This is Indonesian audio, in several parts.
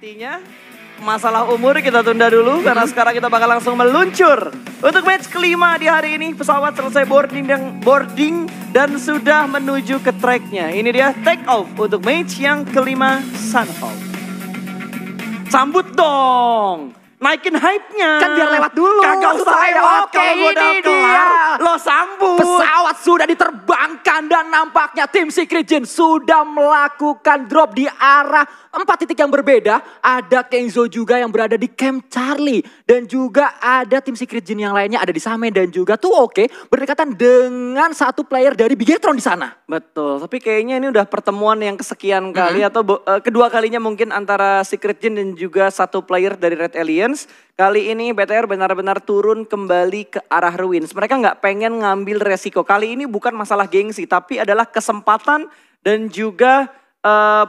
Sepertinya masalah umur kita tunda dulu karena sekarang kita bakal langsung meluncur untuk match kelima di hari ini. Pesawat selesai boarding dan sudah menuju ke tracknya. Ini dia take off untuk match yang kelima Sunhawk. Sambut dong, naikin hype-nya. Kan biar lewat dulu. Kagak usah lewat kalau gue udah kelar. Lo sambut. Pesawat sudah diterbangkan dan nampaknya tim Secret Jin sudah melakukan drop di arah 4 titik yang berbeda. Ada Kenzo juga yang berada di Camp Charlie. Dan juga ada tim Secret Jin yang lainnya ada di Same dan juga tuh oke berdekatan dengan satu player dari Bigetron di sana. Betul, tapi kayaknya ini udah pertemuan yang kesekian kali atau kedua kalinya mungkin antara Secret Jin dan juga satu player dari Red Alliance. Kali ini BTR benar-benar turun kembali ke arah Ruins. Mereka nggak pengen ngambil resiko. Kali ini bukan masalah gengsi, tapi adalah kesempatan dan juga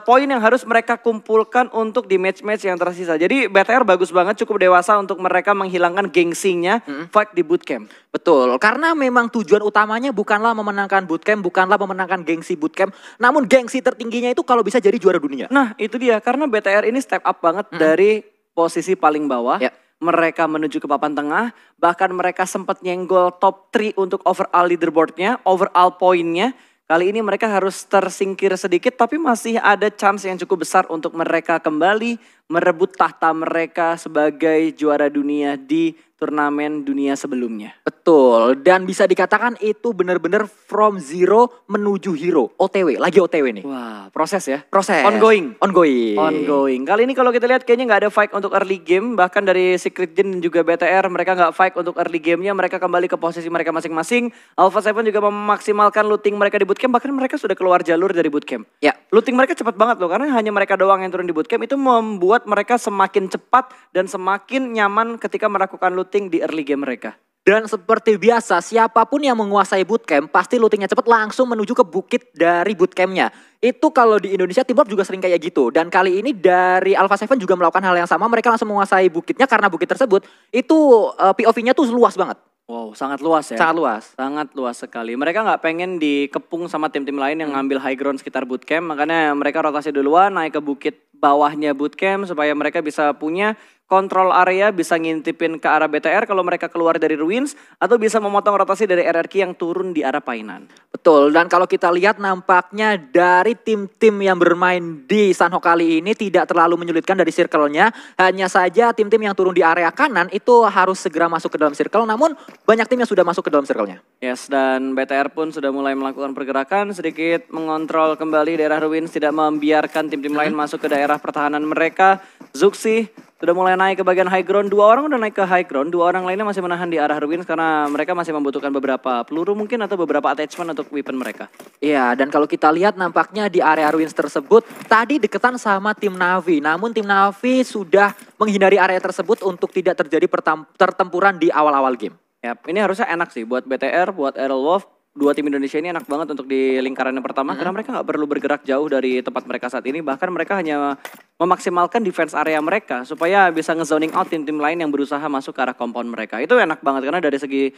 poin yang harus mereka kumpulkan untuk di match-match yang tersisa. Jadi BTR bagus banget, cukup dewasa untuk mereka menghilangkan gengsinya fight di bootcamp. Betul, karena memang tujuan utamanya bukanlah memenangkan bootcamp, bukanlah memenangkan gengsi bootcamp. Namun gengsi tertingginya itu kalau bisa jadi juara dunia. Nah itu dia, karena BTR ini step up banget dari posisi paling bawah. Ya. Mereka menuju ke papan tengah, bahkan mereka sempat nyenggol top 3 untuk overall leaderboardnya, overall poinnya. Kali ini mereka harus tersingkir sedikit tapi masih ada chance yang cukup besar untuk mereka kembali merebut tahta mereka sebagai juara dunia di turnamen dunia sebelumnya. Betul, dan bisa dikatakan itu benar-benar from zero menuju hero. OTW, lagi OTW nih. Wah, proses ya? Proses. Ongoing. Ongoing. Kali ini kalau kita lihat kayaknya nggak ada fight untuk early game. Bahkan dari Secret Jin dan juga BTR mereka nggak fight untuk early gamenya. Mereka kembali ke posisi mereka masing-masing. Alpha 7 juga memaksimalkan looting mereka di bootcamp. Bahkan mereka sudah keluar jalur dari bootcamp. Ya. Looting mereka cepat banget loh. Karena hanya mereka doang yang turun di bootcamp. Itu membuat mereka semakin cepat dan semakin nyaman ketika melakukan looting di early game mereka. Dan seperti biasa, siapapun yang menguasai bootcamp pasti lootingnya cepat langsung menuju ke bukit dari bootcampnya. Itu kalau di Indonesia Teamwork juga sering kayak gitu. Dan kali ini dari Alpha 7 juga melakukan hal yang sama. Mereka langsung menguasai bukitnya karena bukit tersebut itu POV-nya tuh luas banget. Wow, sangat luas ya. Sangat luas. Sangat luas sekali. Mereka nggak pengen dikepung sama tim-tim lain yang ngambil high ground sekitar bootcamp. Makanya mereka rotasi duluan naik ke bukit bawahnya bootcamp supaya mereka bisa punya kontrol area, bisa ngintipin ke arah BTR kalau mereka keluar dari Ruins. Atau bisa memotong rotasi dari RRQ yang turun di arah Painan. Betul, dan kalau kita lihat nampaknya dari tim-tim yang bermain di Sunhawk kali ini tidak terlalu menyulitkan dari circle-nya. Hanya saja tim-tim yang turun di area kanan itu harus segera masuk ke dalam circle. Namun banyak tim yang sudah masuk ke dalam circle-nya. Yes, dan BTR pun sudah mulai melakukan pergerakan, sedikit mengontrol kembali daerah Ruins, tidak membiarkan tim-tim lain masuk ke daerah pertahanan mereka. Zuxi sudah mulai naik ke bagian high ground, 2 orang udah naik ke high ground, 2 orang lainnya masih menahan di arah Ruins karena mereka masih membutuhkan beberapa peluru mungkin atau beberapa attachment untuk weapon mereka. Iya, dan kalau kita lihat nampaknya di area Ruins tersebut tadi deketan sama tim Navi. Namun tim Navi sudah menghindari area tersebut untuk tidak terjadi pertempuran di awal-awal game. Yap, ini harusnya enak sih buat BTR, buat Aerolwolf. 2 tim Indonesia ini enak banget untuk di lingkaran yang pertama karena mereka nggak perlu bergerak jauh dari tempat mereka saat ini. Bahkan mereka hanya memaksimalkan defense area mereka supaya bisa ngezoning out tim-tim lain yang berusaha masuk ke arah compound mereka. Itu enak banget karena dari segi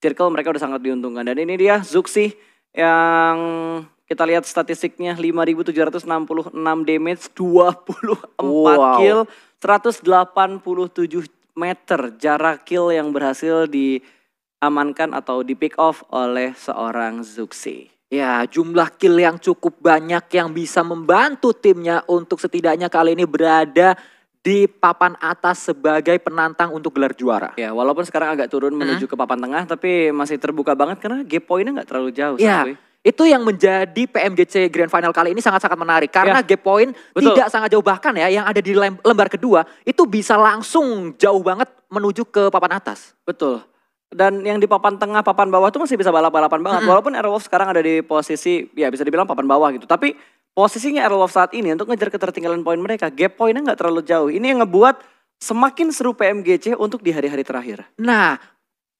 circle mereka udah sangat diuntungkan. Dan ini dia Zuxi yang kita lihat statistiknya 5.766 damage, 24 kill, 187 meter jarak kill yang berhasil diamankan atau di pick off oleh seorang Zuxi. Ya, jumlah kill yang cukup banyak yang bisa membantu timnya untuk setidaknya kali ini berada di papan atas sebagai penantang untuk gelar juara. Ya, walaupun sekarang agak turun menuju ke papan tengah, tapi masih terbuka banget karena gap poinnya nggak terlalu jauh. Ya, itu yang menjadi PMGC Grand Final kali ini sangat-sangat menarik. Karena gap point tidak sangat jauh, bahkan ya yang ada di lembar kedua itu bisa langsung jauh banget menuju ke papan atas. Betul. Dan yang di papan tengah, papan bawah tuh masih bisa balap-balapan banget. Walaupun Aerowolf sekarang ada di posisi, ya bisa dibilang papan bawah gitu. Tapi posisinya Aerowolf saat ini untuk ngejar ketertinggalan poin mereka, gap poinnya nggak terlalu jauh. Ini yang ngebuat semakin seru PMGC untuk di hari-hari terakhir. Nah,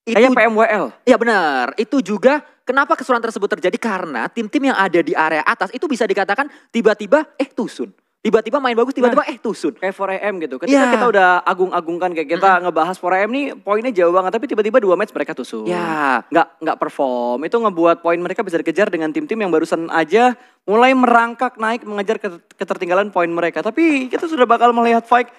kayak PMWL. Ya benar, itu juga kenapa keseruan tersebut terjadi karena tim-tim yang ada di area atas itu bisa dikatakan tiba-tiba tusun. Tiba-tiba main bagus, tiba-tiba tusun. Kayak 4AM gitu. Ketika kita udah agung-agungkan kayak kita ngebahas 4AM nih poinnya jauh banget. Tapi tiba-tiba 2 match mereka tusun. Ya. Nggak perform. Itu ngebuat poin mereka bisa dikejar dengan tim-tim yang barusan aja mulai merangkak naik mengejar ketertinggalan poin mereka. Tapi kita sudah bakal melihat fight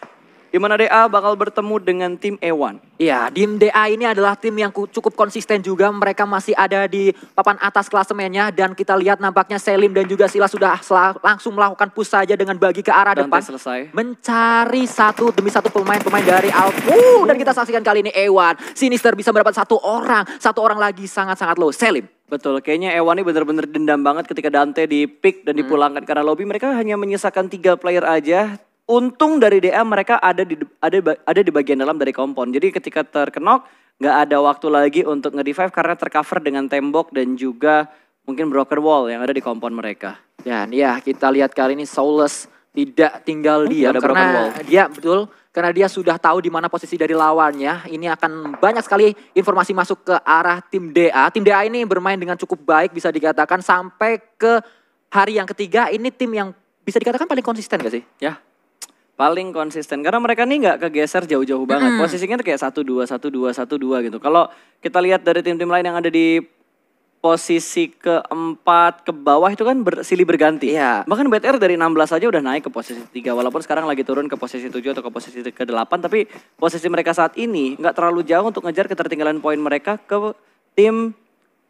di mana DA bakal bertemu dengan tim E1. Iya, tim DA ini adalah tim yang cukup konsisten juga. Mereka masih ada di papan atas klasemennya. Dan kita lihat nampaknya Selim dan juga Sila sudah langsung melakukan push saja dengan bagi ke arah depan. Selesai. Mencari satu demi satu pemain-pemain dari Alpha. Dan kita saksikan kali ini E1. Sinister bisa mendapat satu orang lagi sangat-sangat low. Selim. Betul, kayaknya E1 ini benar-benar dendam banget ketika Dante di pick dan dipulangkan karena lobby. Mereka hanya menyisakan 3 player aja. Untung dari DA mereka ada di bagian dalam dari kompon. Jadi ketika terkenok nggak ada waktu lagi untuk nge-revive karena tercover dengan tembok dan juga mungkin broken wall yang ada di kompon mereka. Dan ya kita lihat kali ini Soulless tidak tinggal diam karena dia sudah tahu di mana posisi dari lawannya. Ini akan banyak sekali informasi masuk ke arah tim DA. Tim DA ini bermain dengan cukup baik bisa dikatakan sampai ke hari yang ketiga. Ini tim yang bisa dikatakan paling konsisten gak sih? Ya. Paling konsisten karena mereka nih nggak kegeser jauh-jauh banget. Posisinya tuh kayak 1-2, 1-2, 1-2 gitu. Kalau kita lihat dari tim-tim lain yang ada di posisi keempat ke bawah itu kan silih berganti. Iya. Bahkan BTR dari 16 aja udah naik ke posisi 3 walaupun sekarang lagi turun ke posisi 7 atau ke posisi ke-8 tapi posisi mereka saat ini nggak terlalu jauh untuk ngejar ketertinggalan poin mereka ke tim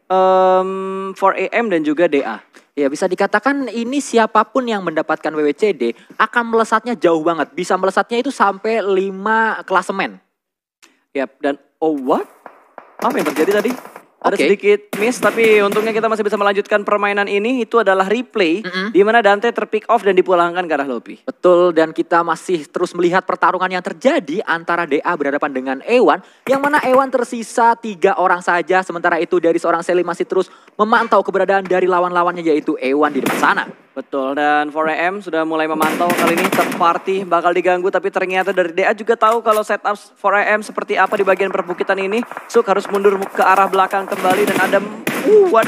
4AM dan juga DA. Ya bisa dikatakan ini siapapun yang mendapatkan WWCD akan melesatnya jauh banget. Bisa melesatnya itu sampai 5 klasemen. Yap, dan what? Apa yang terjadi tadi? Ada sedikit miss, tapi untungnya kita masih bisa melanjutkan permainan ini. Itu adalah replay, di mana Dante terpick off dan dipulangkan ke arah lobby. Betul, dan kita masih terus melihat pertarungan yang terjadi antara DA berhadapan dengan E1. Yang mana E1 tersisa 3 orang saja, sementara itu dari seorang Selim masih terus memantau keberadaan dari lawan-lawannya yaitu E1 di depan sana. Betul, dan 4AM sudah mulai memantau kali ini third party bakal diganggu. Tapi ternyata dari DA juga tahu kalau setup 4AM seperti apa di bagian perbukitan ini. Suk harus mundur ke arah belakang kembali dan ada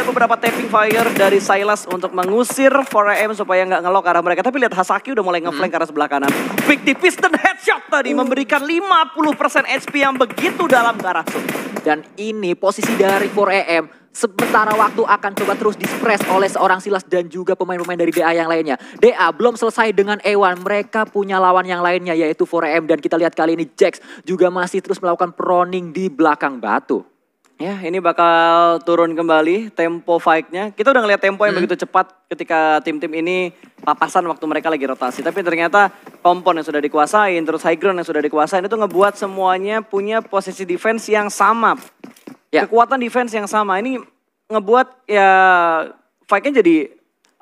beberapa tapping fire dari Silas untuk mengusir 4AM supaya nggak ngelok arah mereka. Tapi lihat Hasaki udah mulai ngeflank ke arah sebelah kanan. Big di piston headshot tadi memberikan 50% HP yang begitu dalam ke arah Suk. Dan ini posisi dari 4AM. Sementara waktu akan coba terus dispress oleh seorang Silas dan juga pemain-pemain dari DA yang lainnya. DA belum selesai dengan E1, mereka punya lawan yang lainnya yaitu 4AM. Dan kita lihat kali ini Jax juga masih terus melakukan proning di belakang batu. Ya, ini bakal turun kembali tempo fight-nya. Kita udah ngeliat tempo yang begitu cepat ketika tim-tim ini papasan waktu mereka lagi rotasi. Tapi ternyata kompon yang sudah dikuasain, terus high ground yang sudah dikuasain itu ngebuat semuanya punya posisi defense yang sama. Ya. Kekuatan defense yang sama. Ini ngebuat ya fight-nya jadi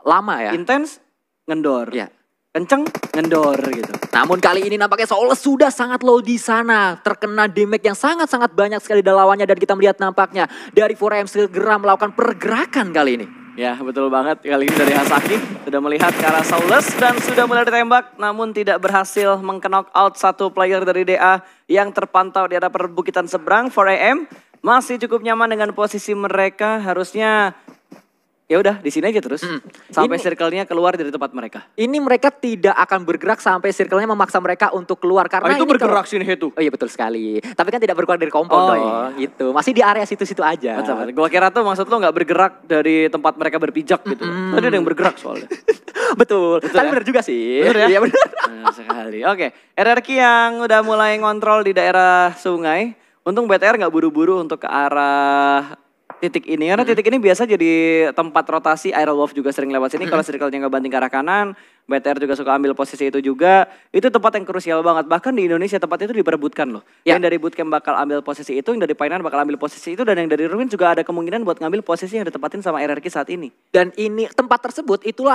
lama ya. Intens, ngendor. Ya. Kenceng, ngendor gitu. Namun kali ini nampaknya Soulless sudah sangat low di sana. Terkena damage yang sangat-sangat banyak sekali dari lawannya. Dan kita melihat nampaknya dari 4AM segera melakukan pergerakan kali ini. Ya betul banget, kali ini dari Hasaki sudah melihat ke arah Soulless dan sudah mulai ditembak. Namun tidak berhasil meng-knock out satu player dari DA yang terpantau di arah perbukitan seberang. 4AM masih cukup nyaman dengan posisi mereka, harusnya ya udah di sini aja terus sampai circle-nya keluar dari tempat mereka. Ini mereka tidak akan bergerak sampai circle-nya memaksa mereka untuk keluar karena itu ini bergerak sini itu. Oh iya betul sekali. Tapi kan tidak berkeluar dari kompon gitu. Masih di area situ-situ aja. Betul. Gua kira tuh maksud lo nggak bergerak dari tempat mereka berpijak gitu. Tadi ada yang bergerak soalnya. Betul. Tapi benar juga sih. Benar ya? Iya benar. Benar sekali. Oke, RRQ yang udah mulai ngontrol di daerah sungai. Untung BTR nggak buru-buru untuk ke arah titik ini. Karena titik ini biasa jadi tempat rotasi. Iron Wolf juga sering lewat sini. Kalau circle-nya nggak banting ke arah kanan, BTR juga suka ambil posisi itu juga. Itu tempat yang krusial banget. Bahkan di Indonesia tempat itu diperebutkan loh. Ya. Yang dari bootcamp bakal ambil posisi itu, yang dari Painan bakal ambil posisi itu, dan yang dari Ruin juga ada kemungkinan buat ngambil posisi yang ditempatin sama RRQ saat ini. Dan ini tempat tersebut itu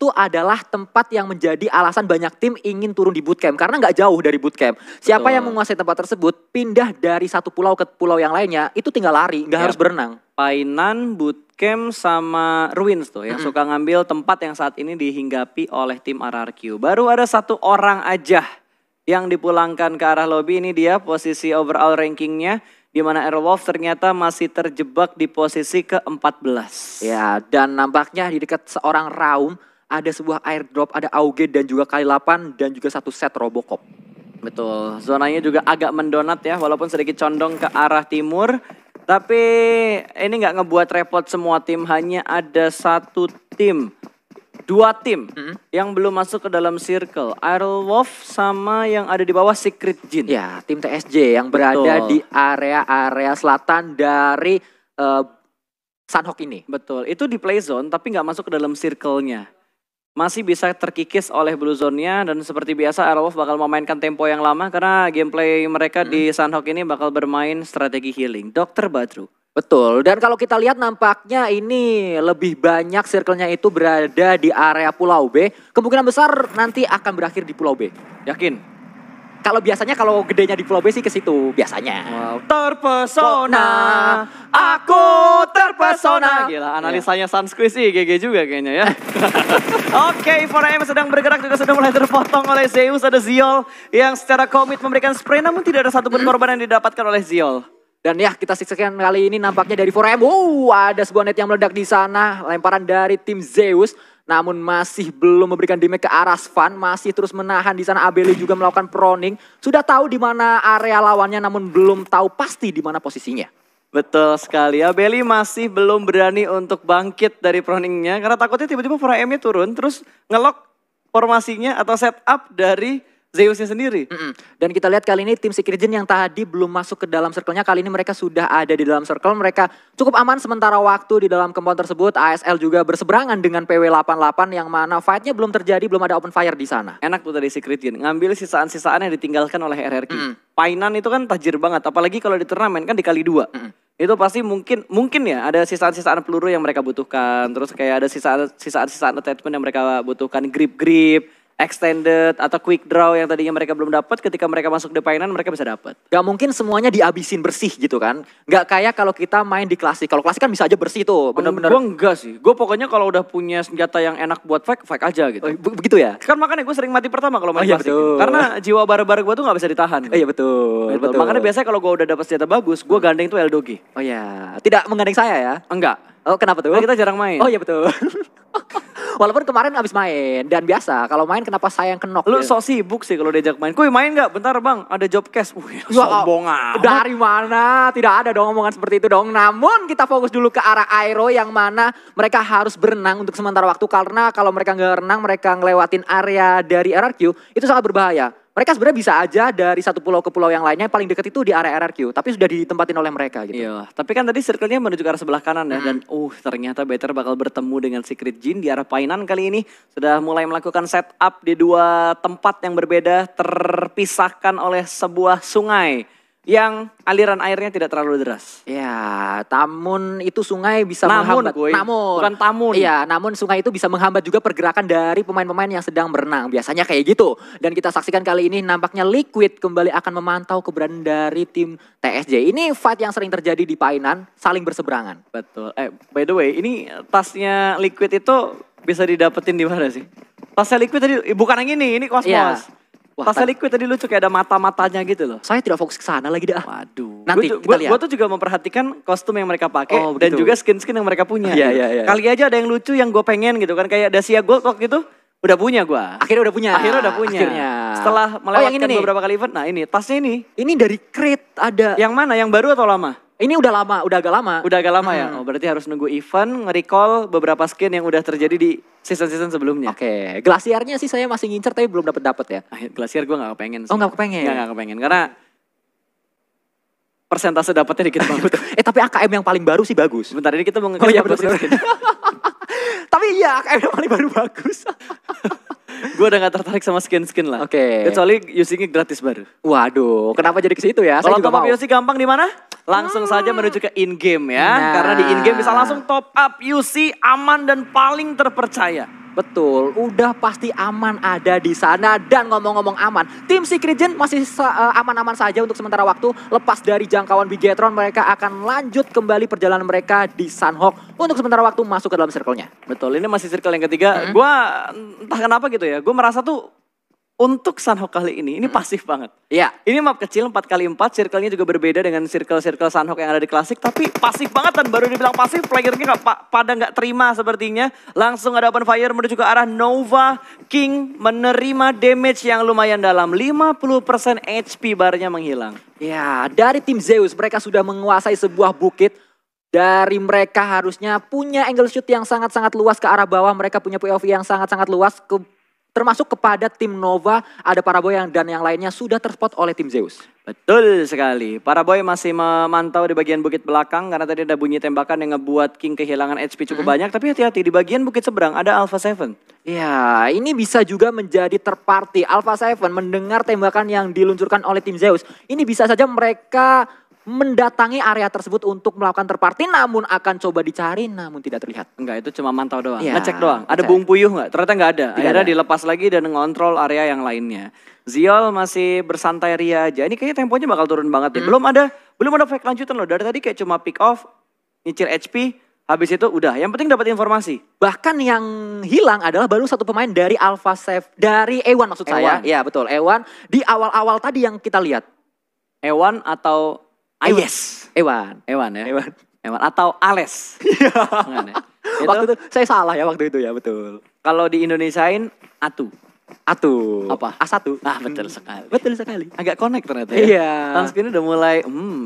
adalah tempat yang menjadi alasan banyak tim ingin turun di bootcamp. Karena nggak jauh dari bootcamp. Siapa yang menguasai tempat tersebut, pindah dari satu pulau ke pulau yang lainnya, itu tinggal lari, nggak harus berenang. Painan, Bootcamp, sama Ruins tuh yang suka ngambil tempat yang saat ini dihinggapi oleh tim RRQ. Baru ada satu orang aja yang dipulangkan ke arah lobby. Ini dia posisi overall rankingnya, di mana Airwolf ternyata masih terjebak di posisi ke-14. Ya, dan nampaknya di dekat seorang Raum ada sebuah airdrop, ada Auge dan juga kali 8 dan juga satu set Robocop. Betul, zonanya juga agak mendonat ya, walaupun sedikit condong ke arah timur. Tapi ini nggak ngebuat repot semua tim, hanya ada satu tim. Dua tim yang belum masuk ke dalam circle. Aerolwolf sama yang ada di bawah Secret Jin. Ya, tim TSJ yang berada Betul. di area selatan dari Sunhawk ini. Betul, itu di play zone tapi nggak masuk ke dalam circle-nya. Masih bisa terkikis oleh blue zone-nya dan seperti biasa Aerowolf bakal memainkan tempo yang lama karena gameplay mereka di Sunhawk ini bakal bermain strategi healing. Dr. Badru. Betul, dan kalau kita lihat nampaknya ini lebih banyak circle-nya itu berada di area Pulau B. Kemungkinan besar nanti akan berakhir di Pulau B. Yakin? Kalau biasanya kalau gedenya di Pulau B sih ke situ biasanya. Wow, terpesona, aku terpesona. Gila, analisanya Sunsqueeze sih GG juga kayaknya ya. Oke, 4AM sedang bergerak juga sudah mulai terpotong oleh Zeus. Ada Ziol yang secara komit memberikan spray namun tidak ada satupun korban yang didapatkan oleh Ziol. Dan ya kita saksikan kali ini nampaknya dari 4AM. Ada sebuah net yang meledak di sana. Lemparan dari tim Zeus. Namun masih belum memberikan damage ke arah Svan. Masih terus menahan di sana. Abeli juga melakukan proning. Sudah tahu di mana area lawannya namun belum tahu pasti di mana posisinya. Betul sekali. Abeli masih belum berani untuk bangkit dari proningnya. Karena takutnya tiba-tiba 4AM-nya turun. Terus ngelok formasinya atau setup dari Zeusnya sendiri. Dan kita lihat kali ini tim Secret Jin yang tadi belum masuk ke dalam circle-nya. Kali ini mereka sudah ada di dalam circle. Mereka cukup aman sementara waktu di dalam compound tersebut. ASL juga berseberangan dengan PW88 yang mana fight-nya belum terjadi, belum ada open fire di sana. Enak tuh tadi Secret Jin. Ngambil sisaan-sisaan yang ditinggalkan oleh RRQ. Painan itu kan tajir banget. Apalagi kalau di turnamen kan dikali 2. Itu pasti mungkin ya ada sisaan-sisaan peluru yang mereka butuhkan. Terus kayak ada sisaan-sisaan attachment yang mereka butuhkan. Grip-grip, extended atau quick draw yang tadinya mereka belum dapat, ketika mereka masuk di painan mereka bisa dapat. Gak mungkin semuanya dihabisin bersih gitu kan. Gak kayak kalau kita main di klasik. Kalau klasik kan bisa aja bersih tuh, bener-bener. Gue enggak sih. Gue pokoknya kalau udah punya senjata yang enak buat fight aja gitu. Begitu ya? Kan makanya gue sering mati pertama kalau main iya, klasik. betul. Karena jiwa bara-bara gue tuh gak bisa ditahan. Iya betul, betul. Makanya biasanya kalau gue udah dapat senjata bagus, gue gandeng tuh Eldogi. Oh iya, tidak menggandeng saya ya? Enggak. Oh kenapa tuh? Karena kita jarang main. Oh iya betul. Walaupun kemarin abis main dan biasa kalau main kenapa saya yang kenok? Lu ya? sok sibuk sih kalau diajak main. Kuy main gak? Bentar bang, ada job cash. Wih, sombong amat. Dari mana? Tidak ada dong omongan seperti itu dong. Namun kita fokus dulu ke arah Aero yang mana mereka harus berenang untuk sementara waktu. Karena kalau mereka nggak renang, mereka ngelewatin area dari RRQ, itu sangat berbahaya. Mereka sebenarnya bisa aja dari satu pulau ke pulau yang lainnya, paling dekat itu di area RRQ. Tapi sudah ditempatin oleh mereka gitu. Iya, tapi kan tadi circle-nya menuju ke arah sebelah kanan ya. Dan ternyata Better bakal bertemu dengan Secret Jin di arah Painan kali ini. Sudah mulai melakukan setup di dua tempat yang berbeda, terpisahkan oleh sebuah sungai yang aliran airnya tidak terlalu deras. Ya, namun itu sungai bisa Namun, menghambat. Kuy. Bukan tamun. Iya, namun sungai itu bisa menghambat juga pergerakan dari pemain-pemain yang sedang berenang. Biasanya kayak gitu. Dan kita saksikan kali ini nampaknya Liquid kembali akan memantau keberadaan dari tim TSJ. Ini fight yang sering terjadi di Painan, saling berseberangan. Betul. By the way, ini tasnya Liquid itu bisa didapetin di mana sih? Tasnya Liquid tadi, bukan yang ini Cosmos. Iya. Wah, Tasnya Liquid tadi lucu kayak ada mata-matanya gitu loh. Saya tidak fokus ke sana lagi dah. Waduh. Nanti kita lihat. Gue tuh juga memperhatikan kostum yang mereka pakai dan begitu. juga skin-skin yang mereka punya. Iya, gitu. iya, iya. Kali aja ada yang lucu yang gue pengen gitu kan. Kayak Dacia Gold waktu itu udah punya gue. Akhirnya udah punya. Akhirnya. Setelah melewatkan yang ini nih. beberapa kali event. Nah ini, tasnya ini. Ini dari Crate ada. Yang mana? Yang baru atau lama? Ini udah lama, udah agak lama. Udah agak lama ya? Oh berarti harus nunggu event, nge-recall beberapa skin yang udah terjadi di season-season sebelumnya. Oke, Glaciarnya sih saya masih ngincer tapi belum dapet ya. Glacier gue gak kepengen sih. Oh gak kepengen? Gak kepengen, karena persentase dapetnya dikit banget. Tapi AKM yang paling baru sih bagus. Bentar ini kita mau Oh iya bener. betul. Tapi iya AKM yang paling baru bagus. Gue udah gak tertarik sama skin-skin lah. Oke. Kecuali usingnya gratis baru. Waduh, kenapa jadi ke situ ya? Kalau Saya juga top up mau. UC gampang di mana? Langsung saja menuju ke in-game ya. Nah. Karena di in-game bisa langsung top up UC aman dan paling terpercaya. Betul, udah pasti aman ada di sana. Dan ngomong-ngomong aman, tim Secret Jin masih aman-aman saja untuk sementara waktu. Lepas dari jangkauan Bigetron, mereka akan lanjut kembali perjalanan mereka di Sunhawk untuk sementara waktu masuk ke dalam circle-nya. Betul, ini masih circle yang ketiga. Gua entah kenapa gitu ya, gue merasa tuh untuk Sunhawk kali ini pasif banget. Iya. Ini map kecil 4x4, circle-nya juga berbeda dengan circle-circle Sunhawk yang ada di klasik. Tapi pasif banget dan baru dibilang pasif, playernya pada nggak terima sepertinya. Langsung ada open fire menuju ke arah Nova. King menerima damage yang lumayan dalam. 50% HP barnya menghilang. Ya, dari tim Zeus mereka sudah menguasai sebuah bukit. Dari mereka harusnya punya angle shoot yang sangat-sangat luas ke arah bawah. Mereka punya POV yang sangat-sangat luas. Termasuk kepada tim Nova, ada Paraboy dan yang lainnya sudah terspot oleh tim Zeus. Betul sekali. Paraboy masih memantau di bagian bukit belakang karena tadi ada bunyi tembakan yang ngebuat King kehilangan HP cukup banyak. Tapi hati-hati, di bagian bukit seberang ada Alpha 7. Ya, ini bisa juga menjadi third party. Alpha 7 mendengar tembakan yang diluncurkan oleh tim Zeus. Ini bisa saja mereka mendatangi area tersebut untuk melakukan terparty, namun akan coba dicari namun tidak terlihat. Enggak, itu cuma mantau doang, Ya, ngecek doang. Ada ngecek. bung puyuh nggak? Ternyata nggak ada. Tidak Akhirnya ada. dilepas lagi dan ngontrol area yang lainnya. Ziol masih bersantai ria aja. Ini kayaknya temponya bakal turun banget ya. Belum ada fake lanjutan loh. Dari tadi kayak cuma pick off, nyicil HP, habis itu udah. Yang penting dapat informasi. Bahkan yang hilang adalah baru satu pemain dari Alpha 7, dari Ewan maksud saya. Ewan. Iya betul, Ewan. Di awal-awal tadi yang kita lihat. Ewan atau Ayes. Ewan. Ewan ya. Ewan. Ewan atau Ales. Bukan ya? Itu Waktu itu saya salah ya waktu itu ya, betul. kalau di Indonesiain Atu. Atu. Apa? A1. Ah, betul sekali. Betul sekali. Agak connect ternyata ya. Iya. Lansky ini udah mulai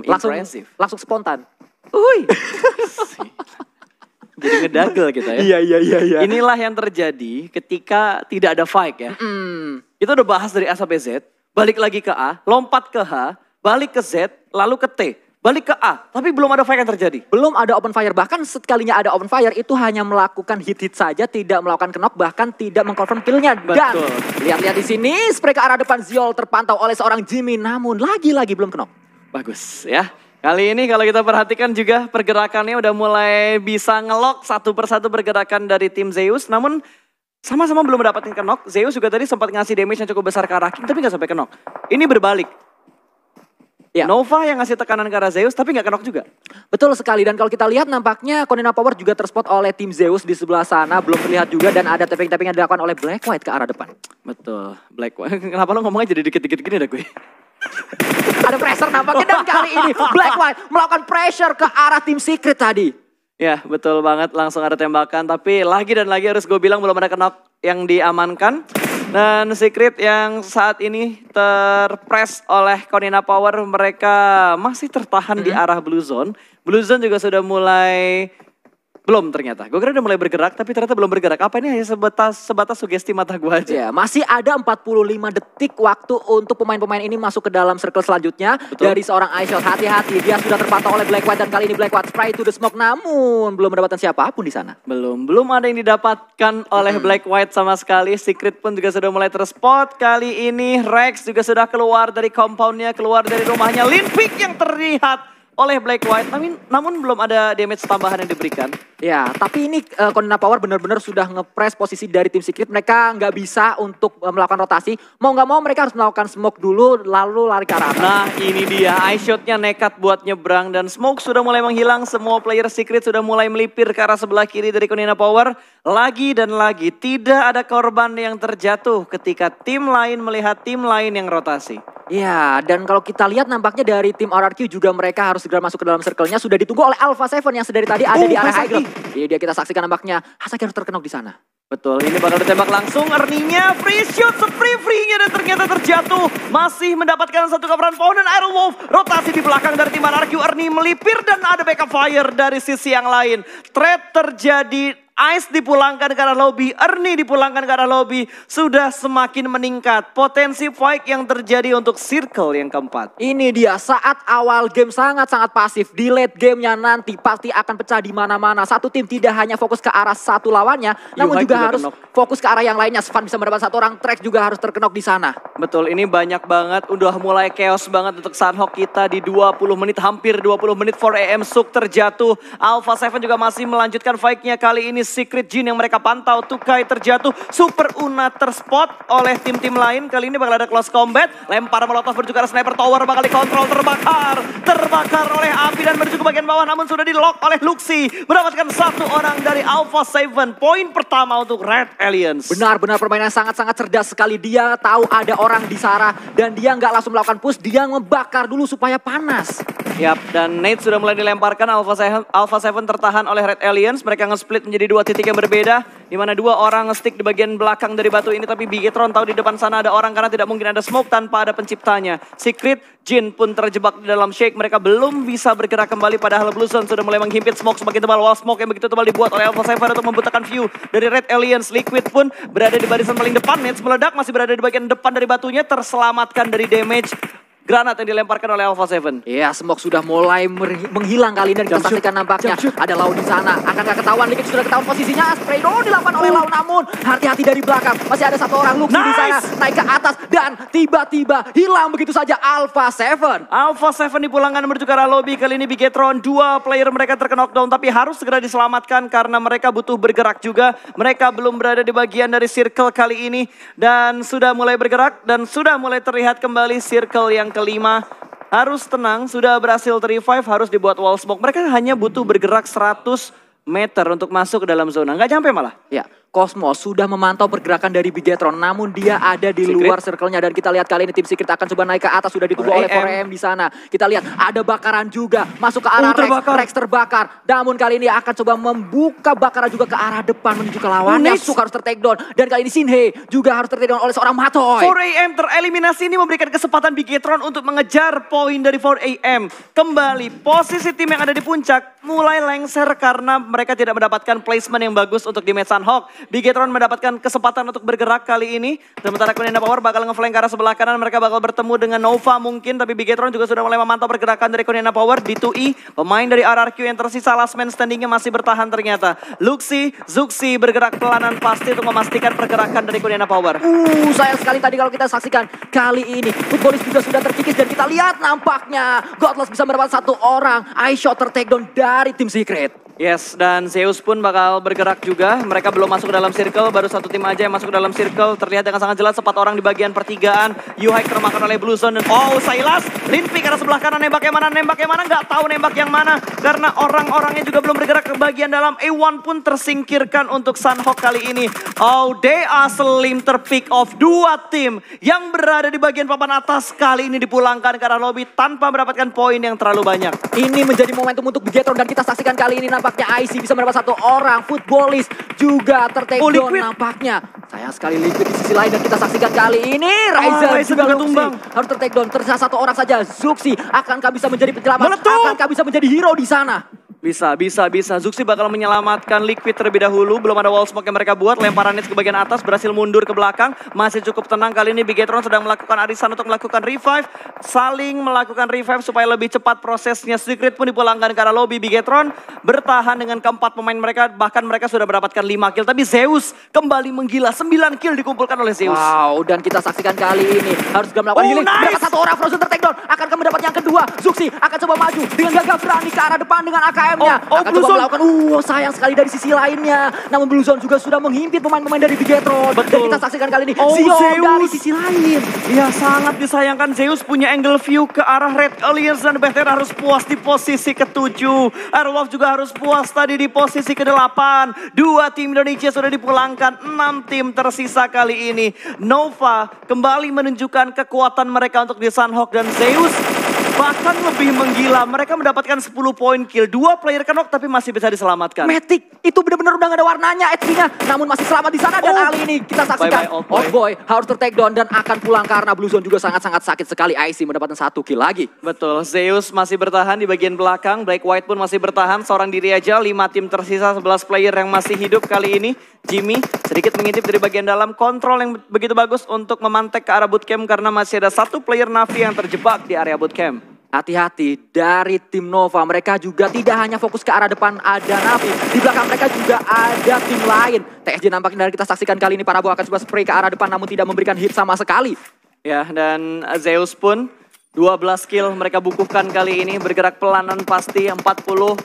Langsung impressive. langsung spontan. Uy. Jadi ngedagel kita ya. Iya. Inilah yang terjadi ketika tidak ada fight ya. Kita udah bahas dari A sampai Z, balik lagi ke A, lompat ke H, balik ke Z, lalu ke T, balik ke A. Tapi belum ada fight yang terjadi. Belum ada open fire, bahkan sekalinya ada open fire itu hanya melakukan hit-hit saja, tidak melakukan knock, bahkan tidak mengconfirm killnya. Dan Betul. lihat-lihat di sini, spray ke arah depan Ziol terpantau oleh seorang Jimmy, namun lagi-lagi belum knock. Bagus ya. Kali ini kalau kita perhatikan juga pergerakannya udah mulai bisa ngelok satu persatu pergerakan dari tim Zeus. Namun sama-sama belum mendapatkan knock. Zeus juga tadi sempat ngasih damage yang cukup besar ke arah King tapi gak sampai knock. Ini berbalik. Ya. Nova yang ngasih tekanan ke arah Zeus tapi gak knock juga. Betul sekali, dan kalau kita lihat nampaknya Konina Power juga terspot oleh tim Zeus di sebelah sana, belum terlihat juga, dan ada tapping-tapping yang dilakukan oleh Black White ke arah depan. Betul. Black White. Kenapa lo ngomongnya jadi dikit-dikit gini dah gue? Ada pressure nampaknya, dan kali ini Black White melakukan pressure ke arah tim Secret tadi. Ya betul banget, langsung ada tembakan. Tapi lagi dan lagi harus gue bilang belum ada knock yang diamankan. Dan Secret yang saat ini terpress oleh Konina Power, mereka masih tertahan di arah Blue Zone. Blue Zone juga sudah mulai, belum ternyata. Gue kira udah mulai bergerak tapi ternyata belum bergerak. Apa ini hanya sebatas sugesti mata gue aja. Ya, masih ada 45 detik waktu untuk pemain-pemain ini masuk ke dalam circle selanjutnya. Betul. Dari seorang iShot, hati-hati, dia sudah terpantau oleh Black White, dan kali ini Black White spray to the smoke, namun belum mendapatkan siapapun di sana. Belum ada yang didapatkan oleh Black White sama sekali. Secret pun juga sudah mulai terspot. Kali ini Rex juga sudah keluar dari compoundnya, keluar dari rumahnya. Linpick yang terlihat oleh Black White, namun belum ada damage tambahan yang diberikan. Ya, tapi ini Konina Power benar-benar sudah ngepres posisi dari tim Secret. Mereka nggak bisa untuk melakukan rotasi. Mau nggak mau mereka harus melakukan smoke dulu, lalu lari ke arah atas. Nah ini dia, iShot-nya nekat buat nyebrang dan smoke sudah mulai menghilang. Semua player Secret sudah mulai melipir ke arah sebelah kiri dari Konina Power. Lagi dan lagi tidak ada korban yang terjatuh ketika tim lain melihat tim lain yang rotasi. Ya, dan kalau kita lihat nampaknya dari tim RRQ juga mereka harus segera masuk ke dalam circle-nya. Sudah ditunggu oleh Alpha 7 yang sedari tadi ada di area high ground. Ini dia kita saksikan nampaknya Hasaki harus terkenok di sana. Betul, ini bakal ditembak langsung. Ernie-nya free shoot, free-nya dan ternyata terjatuh. Masih mendapatkan satu kabaran pohon dan Iron Wolf. Rotasi di belakang dari tim RRQ. Ernie melipir dan ada backup fire dari sisi yang lain. Trade terjadi. Ice dipulangkan ke arah lobby, Ernie dipulangkan ke arah lobby. Sudah semakin meningkat potensi fight yang terjadi untuk circle yang keempat. Ini dia saat awal game sangat-sangat pasif. Di late gamenya nanti pasti akan pecah di mana-mana. Satu tim tidak hanya fokus ke arah satu lawannya, namun Yuhai juga juga harus kenok. fokus ke arah yang lainnya. Svan bisa mendapat satu orang, Track juga harus terkenok di sana. Betul, ini banyak banget. Udah mulai chaos banget untuk Sunhawk kita di 20 menit, hampir 20 menit 4 AM Suk terjatuh. Alpha 7 juga masih melanjutkan fight-nya kali ini. Secret Jin yang mereka pantau. Tukai terjatuh, Super Una terspot oleh tim-tim lain. Kali ini bakal ada close combat. Lempar molotov menuju ke arah sniper tower, bakal dikontrol, terbakar oleh api dan menuju ke bagian bawah, namun sudah di lock oleh Luxi. Mendapatkan satu orang dari Alpha 7. Poin pertama untuk Red Aliens. Benar-benar permainan sangat-sangat cerdas sekali. Dia tahu ada orang di sana dan dia nggak langsung melakukan push, dia ngebakar dulu supaya panas. Yap, dan nade sudah mulai dilemparkan. Alpha 7 tertahan oleh Red Aliens. Mereka nge-split menjadi dua titik yang berbeda, di mana dua orang nge-stick di bagian belakang dari batu ini, tapi Bigetron tahu di depan sana ada orang karena tidak mungkin ada smoke tanpa ada penciptanya. Secret Jin pun terjebak di dalam shake. Mereka belum bisa bergerak kembali, padahal Blue Zone sudah mulai menghimpit smoke semakin tebal. Wall smoke yang begitu tebal dibuat oleh Alpha 7 untuk membutakan view dari Red Aliens. Liquid pun berada di barisan paling depan. Nades meledak, masih berada di bagian depan dari batunya, terselamatkan dari damage granat yang dilemparkan oleh Alpha 7. Ya, smoke sudah mulai menghilang kali ini dan kita saksikan nampaknya ada Lau di sana. Akankah ketahuan? Liquid sudah ketahuan posisinya. Spray dulu dilakukan oleh Lau, namun hati-hati dari belakang. Masih ada satu orang Luxi di sana, naik ke atas dan tiba-tiba hilang begitu saja Alpha 7. Alpha 7 dipulangkan menuju ke arah lobby. Kali ini Bigetron, dua player mereka terkena knockdown, tapi harus segera diselamatkan karena mereka butuh bergerak juga. Mereka belum berada di bagian dari circle kali ini dan sudah mulai bergerak dan sudah mulai terlihat kembali circle yang kelima. Harus tenang, sudah berhasil revive, harus dibuat wall smoke. Mereka hanya butuh bergerak 100 meter untuk masuk ke dalam zona. Nggak nyampe malah. Ya, Cosmos sudah memantau pergerakan dari Bigetron, namun dia ada di luar circle-nya dan kita lihat kali ini tim Secret akan coba naik ke atas, sudah ditunggu oleh 4AM di sana. Kita lihat ada bakaran juga masuk ke arah Rex terbakar. Namun kali ini akan coba membuka bakaran juga ke arah depan menuju ke lawannya. Suka harus ter-take down dan kali ini Shinhei juga harus ter-take down oleh seorang Matoy. 4AM tereliminasi, ini memberikan kesempatan Bigetron untuk mengejar poin dari 4AM. Kembali posisi tim yang ada di puncak mulai lengser karena mereka tidak mendapatkan placement yang bagus untuk di match Sunhawk. Bigetron mendapatkan kesempatan untuk bergerak kali ini. Sementara Kunina Power bakal nge-flank ke arah sebelah kanan. Mereka bakal bertemu dengan Nova mungkin. Tapi Bigetron juga sudah mulai memantau pergerakan dari Kunina Power. D2E, pemain dari RRQ yang tersisa last man standingnya masih bertahan ternyata. Luxi, Zuxi bergerak pelanan pasti untuk memastikan pergerakan dari Kunina Power. Sayang sekali tadi kalau kita saksikan kali ini. Footballist juga sudah terkikis dan kita lihat nampaknya Godless bisa mendapatkan satu orang. iShot ter-take down dari tim Secret. Yes, dan Zeus pun bakal bergerak juga. Mereka belum masuk ke dalam circle, baru satu tim aja yang masuk ke dalam circle. Terlihat dengan sangat jelas 4 orang di bagian pertigaan. Yuhai termakan oleh Blue Zone dan Silas. Linpi karena sebelah kanan, nembak yang mana, nggak tahu nembak yang mana. Karena orang-orangnya juga belum bergerak ke bagian dalam. A1 pun tersingkirkan untuk Sunhawk kali ini. They are slim terpick off. Dua tim yang berada di bagian papan atas kali ini dipulangkan ke arah lobby tanpa mendapatkan poin yang terlalu banyak. Ini menjadi momentum untuk Bigetron dan kita saksikan kali ini nampaknya IC bisa mendapat satu orang. Footballist juga ter-take down nampaknya. Sayang sekali Liquid di sisi lain dan kita saksikan kali ini Ryzen juga tumbang. Harus ter-take down, tersisa satu orang saja. Zuxi akankah bisa menjadi penyelamat? Akankah bisa menjadi hero di sana? Bisa. Zuxi bakal menyelamatkan Liquid terlebih dahulu. Belum ada wall smoke yang mereka buat. Lemparan Nets ke bagian atas, berhasil mundur ke belakang. Masih cukup tenang kali ini. Bigetron sedang melakukan arisan untuk melakukan revive. Saling melakukan revive supaya lebih cepat prosesnya. Secret pun dipulangkan ke arah lobby. Bigetron bertahan dengan keempat pemain mereka. Bahkan mereka sudah mendapatkan 5 kill. Tapi Zeus kembali menggila. 9 kill dikumpulkan oleh Zeus. Wow, dan kita saksikan kali ini. Harus juga melakukan healing. Mendapat satu orang Frozen ter-take down. Akankah mendapat yang kedua? Zuxi akan coba maju dengan gagah berani ke arah depan dengan AKM-nya. Akan coba melakukan, sayang sekali dari sisi lainnya. Namun Blue Zone juga sudah menghimpit pemain-pemain dari Bigetron. Dan kita saksikan kali ini Zeus dari sisi lain. Ya, sangat disayangkan Zeus punya angle view ke arah Red Aliens dan BTR harus puas di posisi ke-7. Airwolf juga harus puas tadi di posisi ke-8. Dua tim Indonesia sudah dipulangkan, 6 tim tersisa kali ini. Nova kembali menunjukkan kekuatan mereka untuk di Sunhawk dan Zeus bahkan lebih menggila. Mereka mendapatkan 10 poin kill. 2 player knock tapi masih bisa diselamatkan. Matic itu benar-benar udah gak ada warnanya HP-nya. Namun masih selamat di sana dan kali ini kita saksikan Oldboy harus ter-take down dan akan pulang karena Blue Zone juga sangat-sangat sakit sekali. IC mendapatkan 1 kill lagi. Betul, Zeus masih bertahan di bagian belakang. Black White pun masih bertahan. Seorang diri aja, 5 tim tersisa, 11 player yang masih hidup kali ini. Jimmy sedikit mengintip dari bagian dalam. Kontrol yang begitu bagus untuk memantek ke arah bootcamp karena masih ada 1 player Navi yang terjebak di area bootcamp. Hati-hati dari tim Nova, mereka juga tidak hanya fokus ke arah depan ada Navi. Di belakang mereka juga ada tim lain. TSJ nampaknya dari kita saksikan kali ini Parabo akan coba spray ke arah depan namun tidak memberikan hit sama sekali. Ya, dan Zeus pun 12 kill mereka bukuhkan kali ini. Bergerak pelanan pasti, 40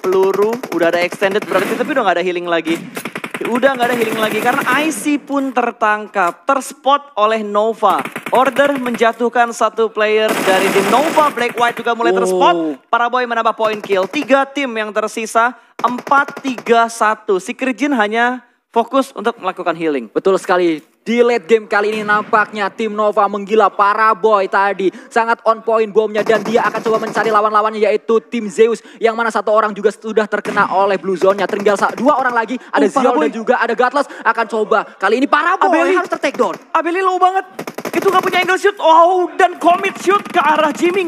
peluru. Udah ada extended berarti tapi udah gak ada healing lagi. Udah nggak ada healing lagi karena IC pun tertangkap, terspot oleh Nova. Order menjatuhkan satu player dari tim Nova. Black White juga mulai terspot. Paraboy menambah poin kill. 3 tim yang tersisa, 4-3-1. Secret Jin hanya fokus untuk melakukan healing. Betul sekali. Di late game kali ini nampaknya tim Nova menggila. Paraboy tadi sangat on point bomnya dan dia akan coba mencari lawan-lawannya yaitu tim Zeus yang mana satu orang juga sudah terkena oleh blue zone-nya. Tinggal 2 orang lagi, ada Zion dan juga ada Godless akan coba. Kali ini Paraboy harus ter-take down. Abeli low banget. Itu gak punya angle shoot. Oh, dan commit shoot ke arah Jimmy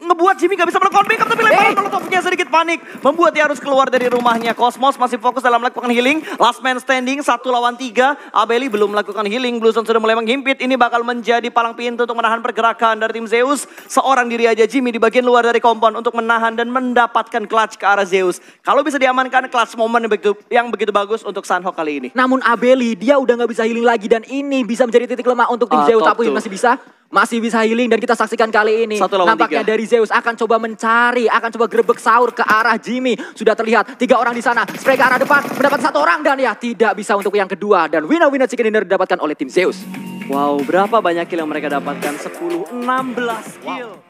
ngebuat Jimmy gak bisa melakukan backup tapi lemparan molotovnya sedikit panik. Membuat dia harus keluar dari rumahnya. Cosmos masih fokus dalam melakukan healing. Last man standing 1 lawan 3. Abeli belum melakukan healing. Blue Zone sudah mulai menghimpit. Ini bakal menjadi palang pintu untuk menahan pergerakan dari tim Zeus. Seorang diri aja Jimmy di bagian luar dari kompon untuk menahan dan mendapatkan clutch ke arah Zeus. Kalau bisa diamankan clutch moment yang begitu bagus untuk Sunhawk kali ini. Namun Abeli dia udah gak bisa healing lagi dan ini bisa menjadi titik lemah untuk tim Zeus. Tapi masih bisa healing dan kita saksikan kali ini. Nampaknya dari Zeus akan coba mencari, akan coba grebek sahur ke arah Jimmy. Sudah terlihat 3 orang di sana. Spray ke arah depan, mendapat 1 orang dan ya tidak bisa untuk yang kedua. Dan winner chicken dinner didapatkan oleh tim Zeus. Wow, berapa banyak kill yang mereka dapatkan? 10, 16 kill.